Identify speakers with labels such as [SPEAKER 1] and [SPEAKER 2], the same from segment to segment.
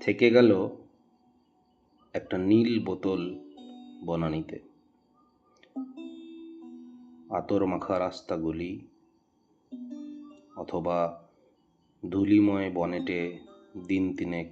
[SPEAKER 1] থেকে গেল একটা নীল বোতল বনানীতে। আতর মাখা রাস্তাগুলি অথবা ধূলিময় বনেটে দিন তিনেক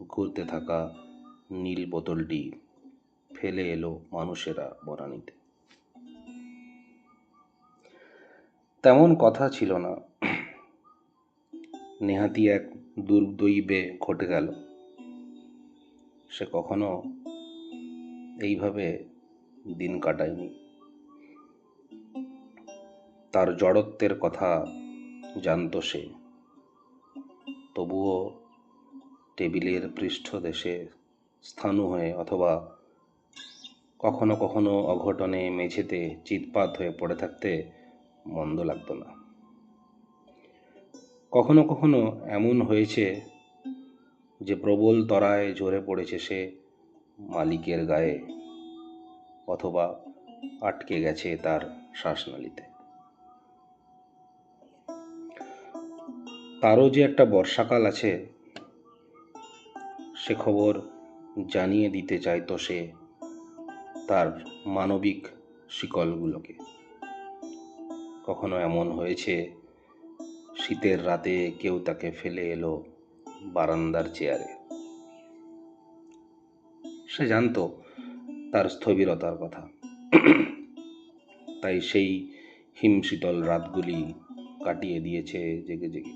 [SPEAKER 1] ঘুরতে থাকা নীল বোতলটি ফেলে এলো মানুষেরা বনানীতে। তেমন কথা ছিল না, নেহাতি এক দুর্দৈবে ঘটে গেল। সে কখনো এইভাবে দিন কাটায়নি। তার জড়ত্বের কথা জানত সে, তবুও টেবিলের পৃষ্ঠদেশে স্থাণু হয়ে অথবা কখনো কখনো অঘটনে মেঝেতে চিৎপাত হয়ে পড়ে থাকতে মন্দ লাগতো না। কখনো কখনো এমন হয়েছে যে প্রবল তরায় ঝরে পড়েছে সে মালিকের গায়ে অথবা আটকে গেছে তার শ্বাসনালীতে। তারও যে একটা বর্ষাকাল আছে সে খবর জানিয়ে দিতে চাইতো সে তার মানবিক শিকলগুলোকে। কখনো এমন হয়েছে শীতের রাতে কেউ তাকে ফেলে এলো বারান্দার চেয়ারে। সে জানতো তার স্থবিরতার কথা, তাই সেই হিমশীতল রাতগুলি কাটিয়ে দিয়েছে জেগে জেগে।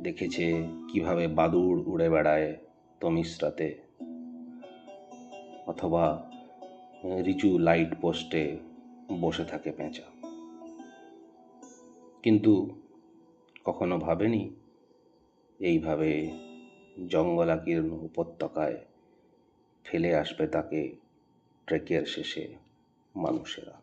[SPEAKER 1] দেখেছে কিভাবে বাদুড় উড়ে বেড়ায় তমিসরাতে অথবা রিচু লাইট পোস্টে বসে থাকে পেঁচা। কিন্তু কখনো ভাবেনি এইভাবে জঙ্গলাকীর্ণ উপত্যকায় ফেলে আসবে তাকে ট্রেকের শেষে মানুষেরা।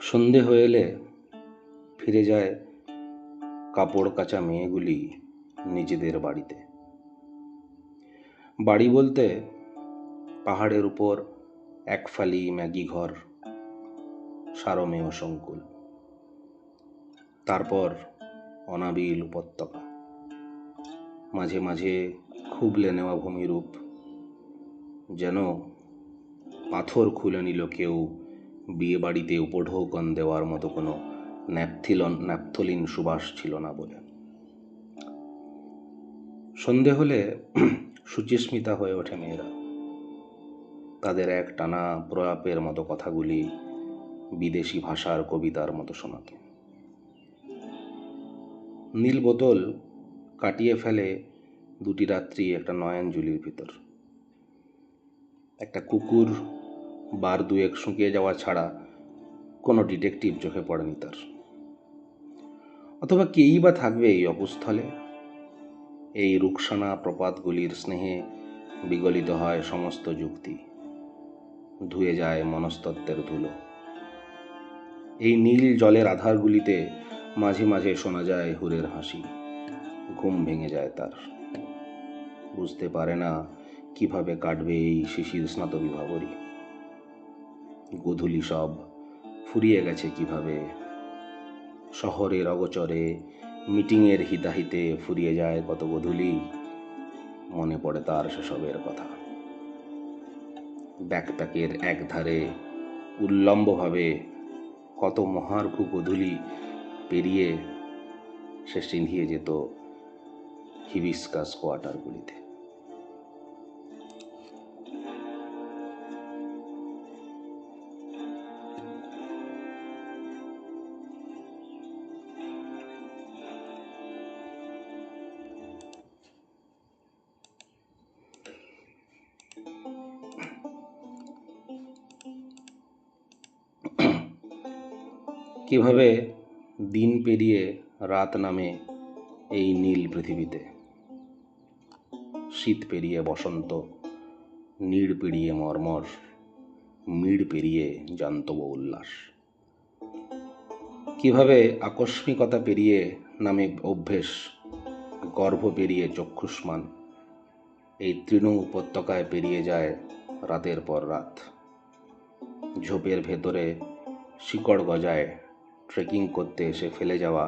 [SPEAKER 1] সন্ধে হয়ে এলে ফিরে যায় কাপড় কাচা মেয়েগুলি নিজেদের বাড়িতে। বাড়ি বলতে পাহাড়ের উপর এক ফালি ম্যাগি ঘর, সারমেয় সংকুল, তারপর অনাবিল উপত্যকা, মাঝে মাঝে খুবলে নেওয়া ভূমিরূপ, যেন পাথর খুলে নিল কেউ বিয়ে বাড়িতে উপঢৌকন দেওয়ার মতো কোনো ন্যাপথলিন সুবাস ছিল না বলে। সন্ধে হলে সুচিস্মিতা হয়ে ওঠে মেয়েরা। তাদের এক টানা প্রলাপের মতো কথাগুলি বিদেশি ভাষার কবিতার মতো শোনাত। নীল বোতল কাটিয়ে ফেলে দুটি রাত্রি একটা নয়নজুলির ভিতর। একটা কুকুর বার দুয়েক শুকিয়ে যাওয়া ছাড়া কোনো ডিটেকটিভ চোখে পড়েনি তার। অথবা কেই বা থাকবে এই অপুস্থলে। এই রুকসানা প্রপাতগুলির স্নেহে বিগলিত হয় সমস্ত যুক্তি, ধুয়ে যায় মনস্তত্ত্বের ধুলো। এই নীল জলের আধারগুলিতে মাঝে মাঝে শোনা যায় হুরের হাসি। ঘুম ভেঙে যায় তার। বুঝতে পারে না কিভাবে কাটবে এই শিশির স্নাত বিভাবরী। গোধূলি সব ফুরিয়ে গেছে কিভাবে। শহরের অগোচরে মিটিংয়ের হিতাহিতে ফুরিয়ে যায় কত গোধূলি। মনে পড়ে তার সেসবের কথা। ব্যাকপ্যাকের এক ধারে উল্লম্বভাবে কত মহার্ঘ গোধূলি পেরিয়ে সে চিন্ধিয়ে যেত হিবিস্কাস কোয়ার্টারগুলিতে। কিভাবে দিন পেরিয়ে রাত নামে এই নীল পৃথিবীতে। শীত পেরিয়ে বসন্ত, নীড় পেরিয়ে মর্মর, মিড় পেরিয়ে জান্তব উল্লাস। কিভাবে আকস্মিকতা পেরিয়ে নামে অভ্যেস, গর্ভ পেরিয়ে চক্ষুষ্মান এই তৃণ উপত্যকায় পেরিয়ে যায় রাতের পর রাত। ঝোপের ভেতরে শিকড় গজায় ট্রেকিং করতে এসে ফেলে যাওয়া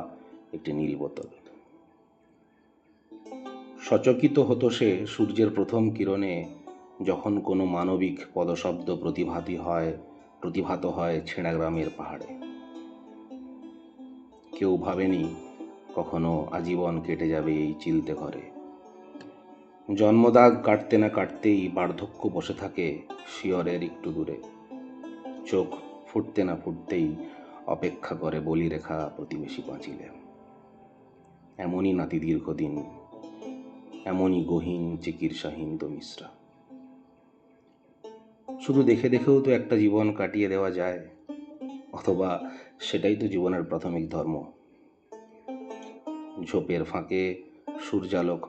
[SPEAKER 1] একটি নীল বোতল। সচকিত হতো সে সূর্যের প্রথম কিরণে, যখন কোনো মানবিক পদশব্দ প্রতিভাত হয় ছেঁড়া গ্রামের পাহাড়ে। কেউ ভাবেনি কখনো আজীবন কেটে যাবে এই চিলতে ঘরে। জন্মদাগ কাটতে না কাটতেই বার্ধক্য বসে থাকে শিয়রের একটু দূরে। চোখ ফুটতে না ফুটতেই অপেক্ষা করে বলিরেখা প্রতিবেশী পাঁচিলে। এমনই নাতি দীর্ঘদিন, এমনই গহীন চিকিৎসাহীন দমিশ্রা। শুধু দেখে দেখেও তো একটা জীবন কাটিয়ে দেওয়া যায়, অথবা সেটাই তো জীবনের প্রাথমিক ধর্ম। ঝোপের ফাঁকে সূর্যালোক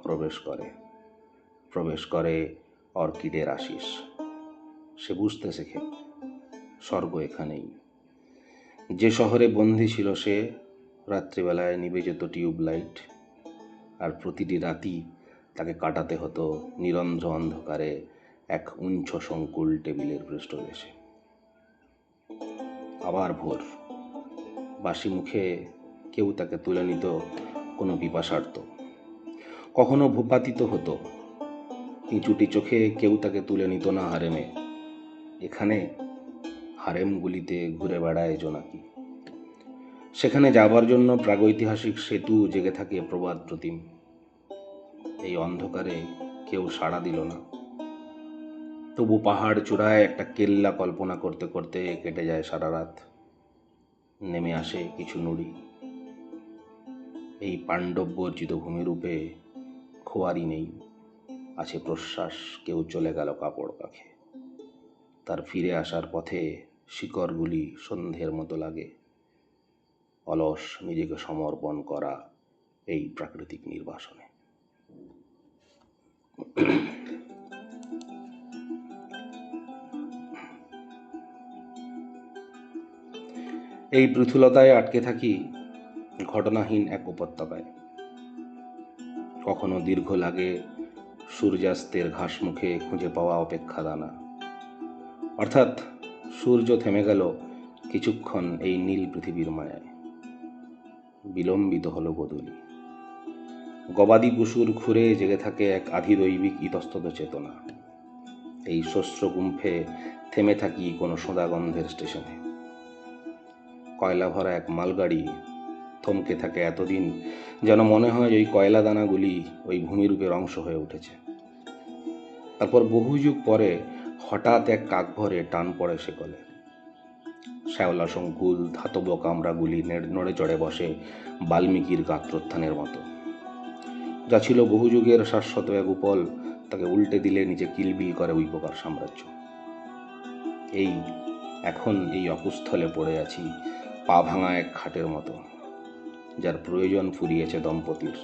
[SPEAKER 1] প্রবেশ করে অর্কিডের আশিস। সে বুঝতে শেখে স্বর্গ এখানেই। যে শহরে বন্দী ছিল সে, রাত্রিবেলায় নিভে যেত টিউবলাইট, আর প্রতিটি রাতই তাকে কাটাতে হতো নিরন্ধ্র অন্ধকারে এক উঞ্চ সংকুল টেবিলের পৃষ্ঠদেশে। আবার ভোর, বাসি মুখে কেউ তাকে তুলে নিত কোনো পিপাসার্ত। কখনো ভূপাতিত হতো, পিঁচুটি চোখে কেউ তাকে তুলে নিত না হারেমে। এখানে হারেমগুলিতে ঘুরে বেড়ায় জোনাকি। সেখানে যাবার জন্য প্রাগৈতিহাসিক সেতু জেগে থাকে প্রবাদ প্রতিম। এই অন্ধকারে কেউ সাড়া দিল না। তবু পাহাড় চূড়ায় একটা কেল্লা কল্পনা করতে করতে কেটে যায় সারা রাত। নেমে আসে কিছু নুড়ি। এই পাণ্ডববর্জিত ভূমিরূপে খোয়ারি নেই, আছে প্রশ্বাস। কেউ চলে গেল কাপড় কাখে। তার ফিরে আসার পথে শিকড়গুলি সন্ধ্যের মতো লাগে। অলস নিজেকে সমর্পণ করা এই প্রাকৃতিক নির্বাসনে। এই পৃথুলতায় আটকে থাকি ঘটনাহীন এক উপত্যকায়। কখনো দীর্ঘ লাগে সূর্যাস্তের ঘাস মুখে খুঁজে পাওয়া অপেক্ষা দানা। অর্থাৎ সূর্য থেমে গেল কিছুক্ষণ এই নীল পৃথিবীর মায়ায়। বিলম্বিত হলো বদলি। গবাদি পশুর খুরে জেগে থাকে এক আধিদৈবিক ইতস্তত চেতনা। এই শস্যগুম্ফে থেমে থাকি কোনো সোঁদাগন্ধের স্টেশনে। কয়লা ভরা এক মালগাড়ি থমকে থাকে এতদিন, যেন মনে হয় ওই কয়লা দানাগুলি ওই ভূমিরূপের অংশ হয়ে উঠেছে। তারপর বহু যুগ পরে হঠাৎ এক কাকভরে টান পড়ে সেকলে। শ্যাওলা সংকুল ধাতব কামরাগুলি নড়ে চড়ে বসে বাল্মীকির গাত্রোত্থানের মতো। যা ছিল বহু যুগের শাশ্বত এক উপল, তাকে উল্টে দিলে নিচে কিলবিল করে উইপোকার সাম্রাজ্য। এখন এই অকুস্থলে পড়ে আছি, পা ভাঙা এক খাটের মতো, যার প্রয়োজন ফুরিয়েছে দম্পতির,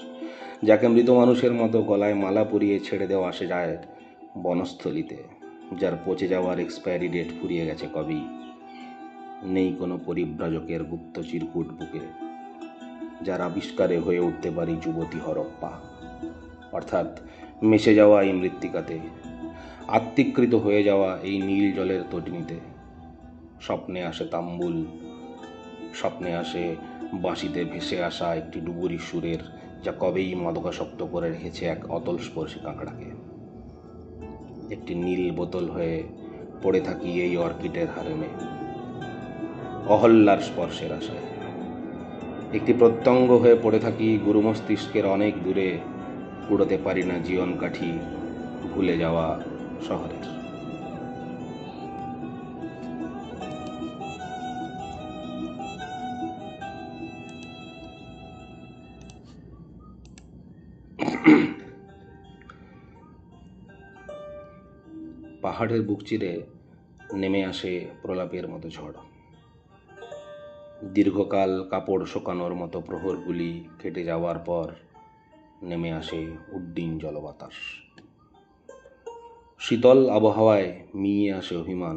[SPEAKER 1] যাকে মৃত মানুষের মতো গলায় মালা পরিয়ে ছেড়ে দেওয়া আসে যায় বনস্থলিতে, যার পচে যাওয়ার এক্সপায়ারি ডেট ফুরিয়ে গেছে কবেই। নেই কোনো পরিব্রাজকের গুপ্ত চিরকুট বুকে, যার আবিষ্কারে হয়ে উঠতে পারি যুবতী হরপ্পা। অর্থাৎ মিশে যাওয়া এই মৃত্তিকাতে, আত্মীকৃত হয়ে যাওয়া এই নীল জলের তটিনীতে। স্বপ্নে আসে তাম্বুল, স্বপ্নে আসে বাঁশিতে ভেসে আসা একটি ডুবুরি সুরের, যা কবেই মাদকাসক্ত করে রেখেছে এক অতল স্পর্শী কাঁকড়াকে। একটি নীল বোতল হয়ে পড়ে থাকি এই অর্কিডের হারেমে, অহল্যার স্পর্শের আশায়। একটি প্রত্যঙ্গ হয়ে পড়ে থাকি গুরু মস্তিষ্কের অনেক দূরে, কুড়োতে পারি না জীবন কাঠি ভুলে যাওয়া শহরের। পাহাড়ের বুক চিরে নেমে আসে প্রলাপের মতো ঝড়। দীর্ঘকাল কাপড় শোকানোর মতো প্রহরগুলি কেটে যাওয়ার পর নেমে আসে উড্ডিন জলবাতাস। শীতল আবহাওয়ায় মিয়ে আসে অভিমান।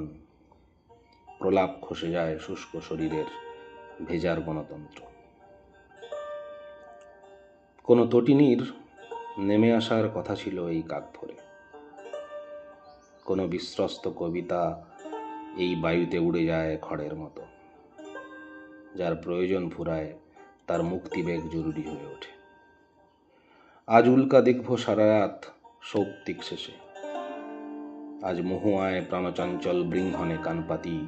[SPEAKER 1] প্রলাপ খসে যায় শুষ্ক শরীরের ভেজার গণতন্ত্র। কোনো তটিনীর নেমে আসার কথা ছিল এই কাক ভোরে। কোনো বিশ্বস্ত কবিতা এই বায়ুতে উড়ে যায় খড়ের মতো। যার প্রয়োজন ফুরায় তার মুক্তিবেগ জরুরি হয়ে ওঠে। আজ উল্কা দেখব সারা রাত সৌপ্তিক শেষে। আজ মহুয়ায় প্রাণচাঞ্চল বৃঙ্ঘনে কানপাতি,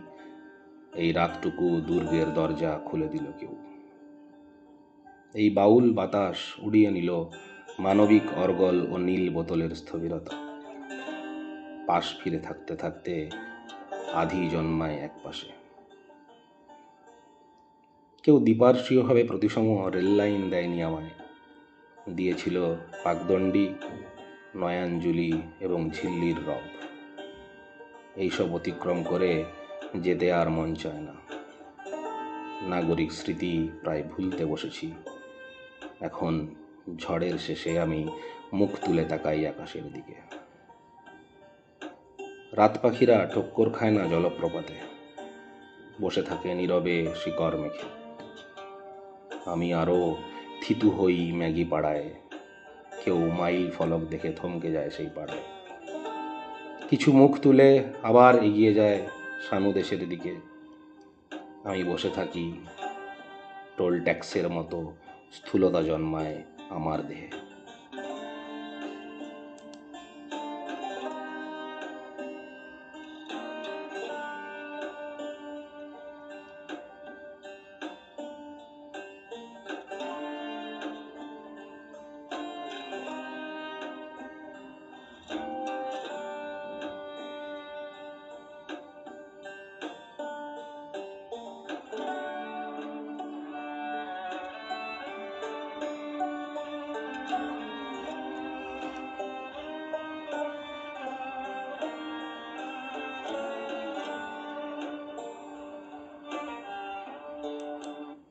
[SPEAKER 1] এই রাতটুকু দুর্গের দরজা খুলে দিল কেউ। এই বাউল বাতাস উড়িয়ে নিল মানবিক অর্গল ও নীল বোতলের স্থবিরতা। পাশ ফিরে থাকতে থাকতে আধি জন্মায় এক পাশে। কেউ দ্বিপার্শ্বীয়ভাবে প্রতিসম রেললাইন দেয়নি আমায়, দিয়েছিল পাকদণ্ডী, নয়াঞ্জলি এবং ঝিল্লির রব। এইসব অতিক্রম করে যেতে আর মন চায় না। নাগরিক স্মৃতি প্রায় ভুলতে বসেছি। এখন ঝড়ের শেষে আমি মুখ তুলে তাকাই আকাশের দিকে। রাত পাখিরা ঠক্কর খায় না জলপ্রপাতে, বসে থাকে নীরবে শিকড় মেখে। আমি আরও থিতু হই ম্যাগি পাড়ায়। কেউ মাইল ফলক দেখে থমকে যায় সেই পাড়ায়। কিছু মুখ তুলে আবার এগিয়ে যায় সানু দেশের দিকে। আমি বসে থাকি, টোল ট্যাক্সের মতো স্থূলতা জন্মায় আমার দেহে।